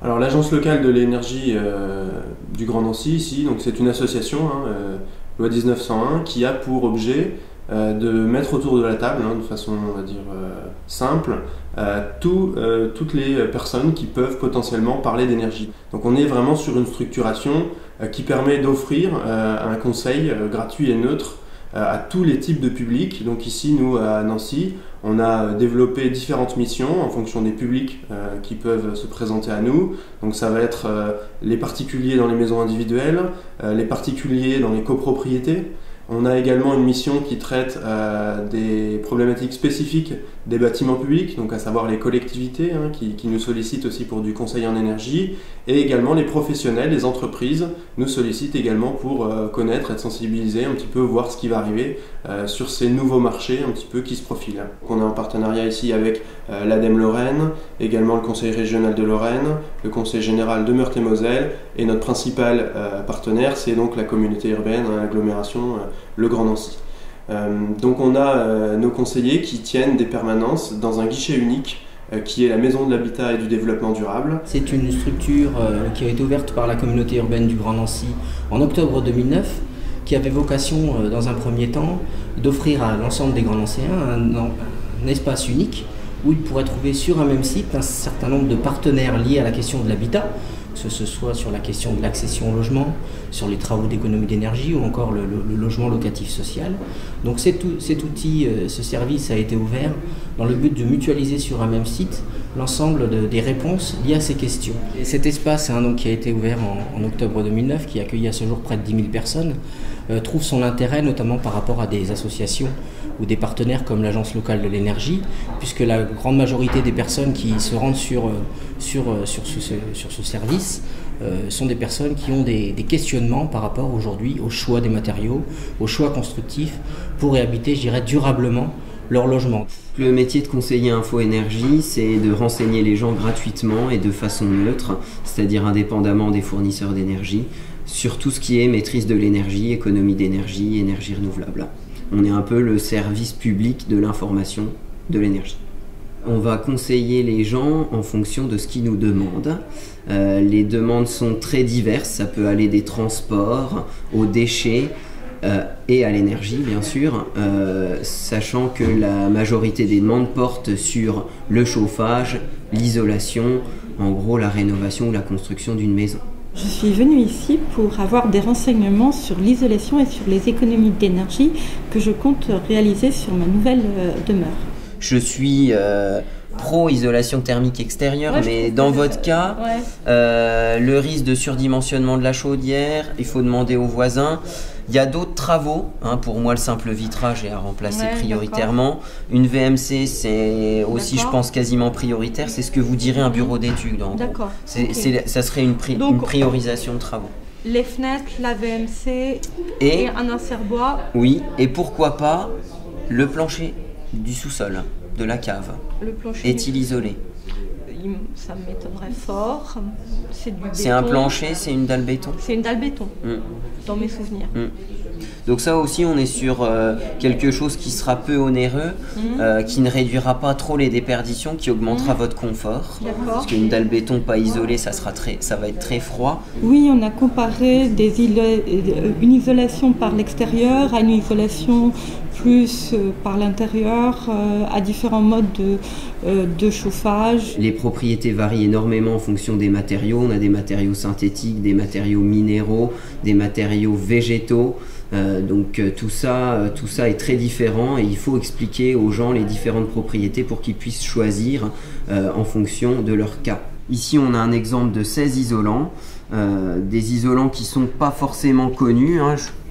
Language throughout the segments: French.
Alors l'Agence locale de l'énergie du Grand Nancy, ici, donc c'est une association, loi 1901, qui a pour objet de mettre autour de la table, de façon on va dire simple, toutes les personnes qui peuvent potentiellement parler d'énergie. Donc on est vraiment sur une structuration qui permet d'offrir un conseil gratuit et neutre à tous les types de publics. Donc ici, nous, à Nancy, on a développé différentes missions en fonction des publics qui peuvent se présenter à nous. Donc ça va être les particuliers dans les maisons individuelles, les particuliers dans les copropriétés. On a également une mission qui traite des problématiques spécifiques des bâtiments publics, donc à savoir les collectivités qui nous sollicitent aussi pour du conseil en énergie, et également les professionnels, les entreprises nous sollicitent également pour connaître, être sensibilisés, un petit peu voir ce qui va arriver sur ces nouveaux marchés un petit peu qui se profilent. On est en partenariat ici avec l'ADEME Lorraine, également le Conseil régional de Lorraine, le Conseil général de Meurthe-et-Moselle, et notre principal partenaire, c'est donc la communauté urbaine, l'agglomération le Grand Nancy. Donc on a nos conseillers qui tiennent des permanences dans un guichet unique qui est la Maison de l'Habitat et du Développement Durable. C'est une structure qui a été ouverte par la communauté urbaine du Grand Nancy en octobre 2009, qui avait vocation dans un premier temps d'offrir à l'ensemble des Grands Nancéens un espace unique où ils pourraient trouver sur un même site un certain nombre de partenaires liés à la question de l'habitat, que ce soit sur la question de l'accession au logement, sur les travaux d'économie d'énergie ou encore le logement locatif social. Donc cet outil, ce service a été ouvert dans le but de mutualiser sur un même site l'ensemble des réponses liées à ces questions. Et cet espace donc, qui a été ouvert en octobre 2009, qui accueille à ce jour près de 10 000 personnes, trouve son intérêt notamment par rapport à des associations ou des partenaires comme l'Agence locale de l'énergie, puisque la grande majorité des personnes qui se rendent sur ce service sont des personnes qui ont des questionnements par rapport aujourd'hui au choix des matériaux, au choix constructif pour réhabiter, je dirais, durablement leur logement. Le métier de conseiller info-énergie, c'est de renseigner les gens gratuitement et de façon neutre, c'est-à-dire indépendamment des fournisseurs d'énergie, sur tout ce qui est maîtrise de l'énergie, économie d'énergie, énergie renouvelable. On est un peu le service public de l'information de l'énergie. On va conseiller les gens en fonction de ce qu'ils nous demandent. Les demandes sont très diverses, ça peut aller des transports aux déchets et à l'énergie bien sûr, sachant que la majorité des demandes portent sur le chauffage, l'isolation, en gros la rénovation ou la construction d'une maison. Je suis venue ici pour avoir des renseignements sur l'isolation et sur les économies d'énergie que je compte réaliser sur ma nouvelle demeure. Je suis pro-isolation thermique extérieure, mais dans votre cas, le risque de surdimensionnement de la chaudière, il faut demander aux voisins. Il y a d'autres travaux, pour moi le simple vitrage est à remplacer prioritairement. Une VMC c'est aussi je pense quasiment prioritaire, c'est ce que vous direz un bureau d'études. D'accord. Ça serait une priorisation de travaux. Les fenêtres, la VMC et un insert-bois. Oui, et pourquoi pas le plancher du sous-sol, de la cave. Le plancher est-il isolé? Ça m'étonnerait fort. C'est du béton. C'est un plancher, c'est une dalle béton? C'est une dalle béton, dans mes souvenirs. Donc ça aussi, on est sur quelque chose qui sera peu onéreux, qui ne réduira pas trop les déperditions, qui augmentera votre confort. Parce qu'une dalle béton pas isolée, ça va être très froid. Oui, on a comparé une isolation par l'extérieur à une isolation plus par l'intérieur, à différents modes de chauffage. Les propriétés varient énormément en fonction des matériaux. On a des matériaux synthétiques, des matériaux minéraux, des matériaux végétaux. Donc tout ça est très différent et il faut expliquer aux gens les différentes propriétés pour qu'ils puissent choisir en fonction de leur cas. Ici on a un exemple de 16 isolants, des isolants qui ne sont pas forcément connus.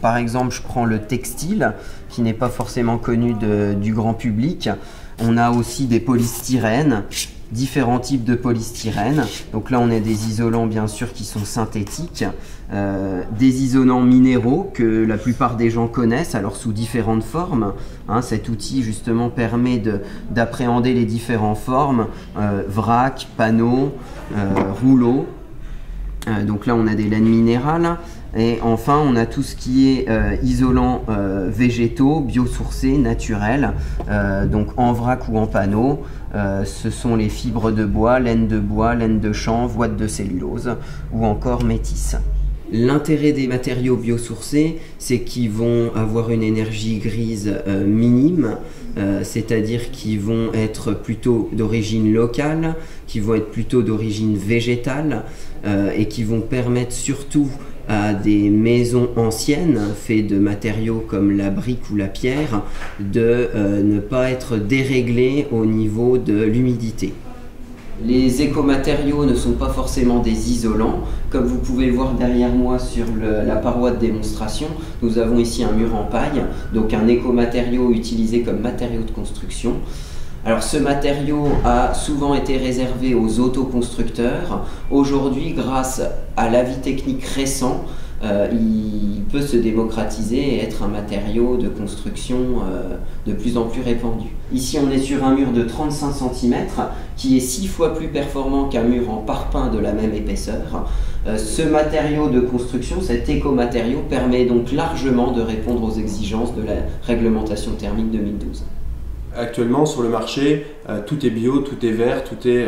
Par exemple je prends le textile qui n'est pas forcément connu du grand public. On a aussi des polystyrènes, différents types de polystyrène. Donc là on a des isolants bien sûr qui sont synthétiques, des isolants minéraux que la plupart des gens connaissent, alors sous différentes formes. Cet outil justement permet d'appréhender les différentes formes, vrac, panneau, rouleau. Donc là on a des laines minérales. Et enfin on a tout ce qui est isolants végétaux, biosourcés, naturels, donc en vrac ou en panneau. Ce sont les fibres de bois, laine de chanvre, ouate de cellulose ou encore métis. L'intérêt des matériaux biosourcés, c'est qu'ils vont avoir une énergie grise minime, c'est-à-dire qu'ils vont être plutôt d'origine locale, qui vont être plutôt d'origine végétale et qui vont permettre surtout à des maisons anciennes faites de matériaux comme la brique ou la pierre de ne pas être déréglées au niveau de l'humidité. Les écomatériaux ne sont pas forcément des isolants. Comme vous pouvez le voir derrière moi sur la paroi de démonstration, nous avons ici un mur en paille, donc un écomatériau utilisé comme matériau de construction. Alors ce matériau a souvent été réservé aux autoconstructeurs. Aujourd'hui, grâce à l'avis technique récent, il peut se démocratiser et être un matériau de construction de plus en plus répandu. Ici on est sur un mur de 35 cm qui est 6 fois plus performant qu'un mur en parpaing de la même épaisseur. Ce matériau de construction, cet écomatériau, permet donc largement de répondre aux exigences de la réglementation thermique 2012. Actuellement sur le marché, tout est bio, tout est vert, tout est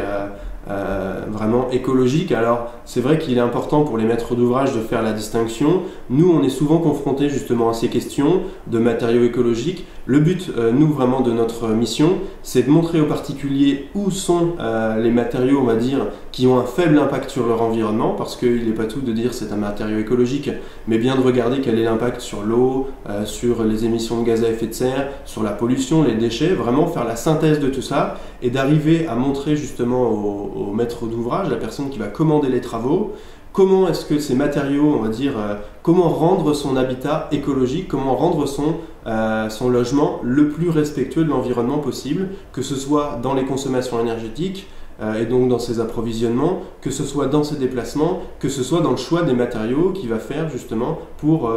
vraiment écologique. Alors c'est vrai qu'il est important pour les maîtres d'ouvrage de faire la distinction. Nous on est souvent confrontés justement à ces questions de matériaux écologiques. Le but, nous vraiment de notre mission, c'est de montrer aux particuliers où sont les matériaux, on va dire, qui ont un faible impact sur leur environnement, parce qu'il n'est pas tout de dire c'est un matériau écologique, mais bien de regarder quel est l'impact sur l'eau, sur les émissions de gaz à effet de serre, sur la pollution, les déchets, vraiment faire la synthèse de tout ça et d'arriver à montrer justement au maître d'ouvrage, la personne qui va commander les travaux, comment est-ce que ces matériaux, on va dire, comment rendre son habitat écologique, comment rendre son logement le plus respectueux de l'environnement possible, que ce soit dans les consommations énergétiques et donc dans ses approvisionnements, que ce soit dans ses déplacements, que ce soit dans le choix des matériaux qu'il va faire justement pour,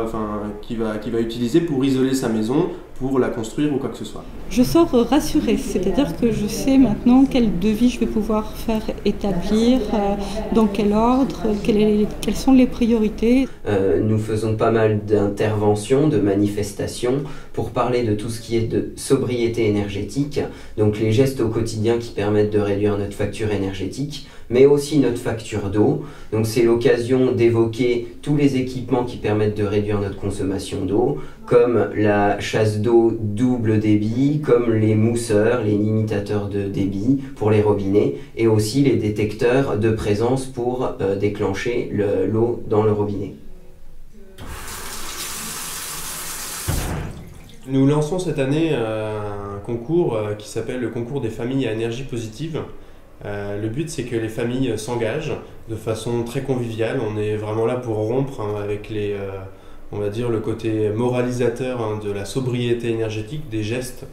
qu'il va utiliser pour isoler sa maison, pour la construire ou quoi que ce soit. Je sors rassurée, c'est-à-dire que je sais maintenant quel devis je vais pouvoir faire établir, dans quel ordre, quelles sont les priorités. Nous faisons pas mal d'interventions, de manifestations pour parler de tout ce qui est de sobriété énergétique, donc les gestes au quotidien qui permettent de réduire notre facture énergétique, mais aussi notre facture d'eau. Donc c'est l'occasion d'évoquer tous les équipements qui permettent de réduire notre consommation d'eau, comme la chasse d'eau double débit, comme les mousseurs, les limitateurs de débit pour les robinets, et aussi les détecteurs de présence pour déclencher l'eau dans le robinet. Nous lançons cette année un concours qui s'appelle le concours des familles à énergie positive. Le but, c'est que les familles s'engagent de façon très conviviale. On est vraiment là pour rompre avec on va dire, le côté moralisateur de la sobriété énergétique, des gestes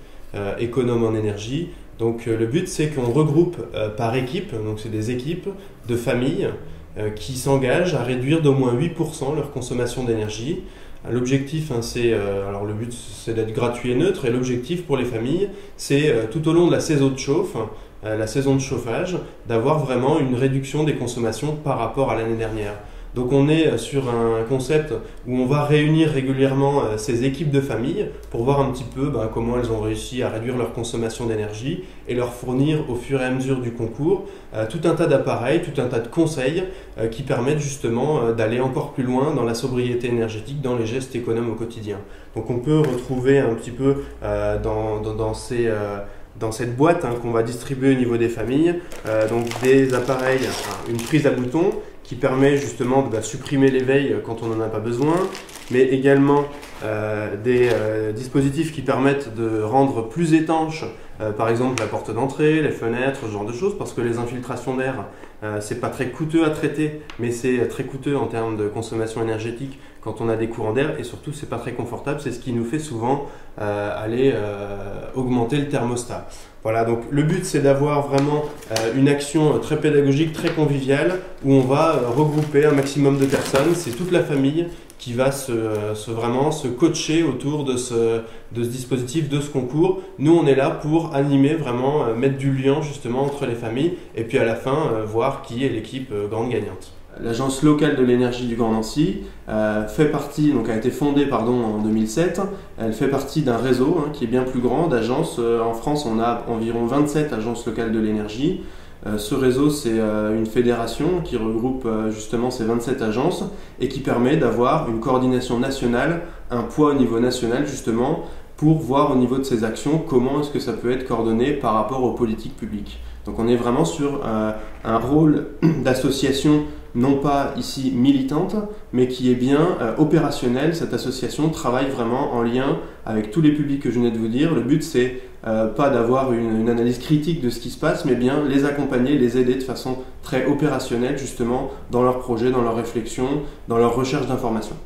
économes en énergie. Donc le but, c'est qu'on regroupe par équipe, donc c'est des équipes de familles qui s'engagent à réduire d'au moins 8% leur consommation d'énergie. L'objectif, alors le but, c'est d'être gratuit et neutre, et l'objectif pour les familles, c'est tout au long de la saison de chauffe, la saison de chauffage, d'avoir vraiment une réduction des consommations par rapport à l'année dernière. Donc on est sur un concept où on va réunir régulièrement ces équipes de famille pour voir un petit peu comment elles ont réussi à réduire leur consommation d'énergie et leur fournir au fur et à mesure du concours tout un tas d'appareils, tout un tas de conseils qui permettent justement d'aller encore plus loin dans la sobriété énergétique, dans les gestes économes au quotidien. Donc on peut retrouver un petit peu dans cette boîte qu'on va distribuer au niveau des familles, donc des appareils, une prise à bouton qui permet justement de supprimer l'éveil quand on n'en a pas besoin, mais également des dispositifs qui permettent de rendre plus étanche par exemple la porte d'entrée, les fenêtres, ce genre de choses, parce que les infiltrations d'air, c'est pas très coûteux à traiter, mais c'est très coûteux en termes de consommation énergétique quand on a des courants d'air, et surtout c'est pas très confortable, c'est ce qui nous fait souvent aller augmenter le thermostat. Voilà, donc le but c'est d'avoir vraiment une action très pédagogique, très conviviale, où on va regrouper un maximum de personnes, c'est toute la famille qui va vraiment se coacher autour de ce dispositif, de ce concours. Nous, on est là pour animer, vraiment mettre du lien justement entre les familles et puis à la fin, voir qui est l'équipe grande gagnante. l'agence locale de l'énergie du Grand Nancy fait partie, donc a été fondée en 2007. Elle fait partie d'un réseau qui est bien plus grand d'agences. En France, on a environ 27 agences locales de l'énergie. Ce réseau, c'est une fédération qui regroupe justement ces 27 agences et qui permet d'avoir une coordination nationale, un poids au niveau national justement, pour voir au niveau de ces actions comment est-ce que ça peut être coordonné par rapport aux politiques publiques. Donc on est vraiment sur un rôle d'association non pas ici militante, mais qui est bien opérationnel. Cette association travaille vraiment en lien avec tous les publics que je venais de vous dire. Le but, c'est pas d'avoir une analyse critique de ce qui se passe, mais bien les accompagner, les aider de façon très opérationnelle justement dans leurs projets, dans leurs réflexions, dans leur recherche d'informations.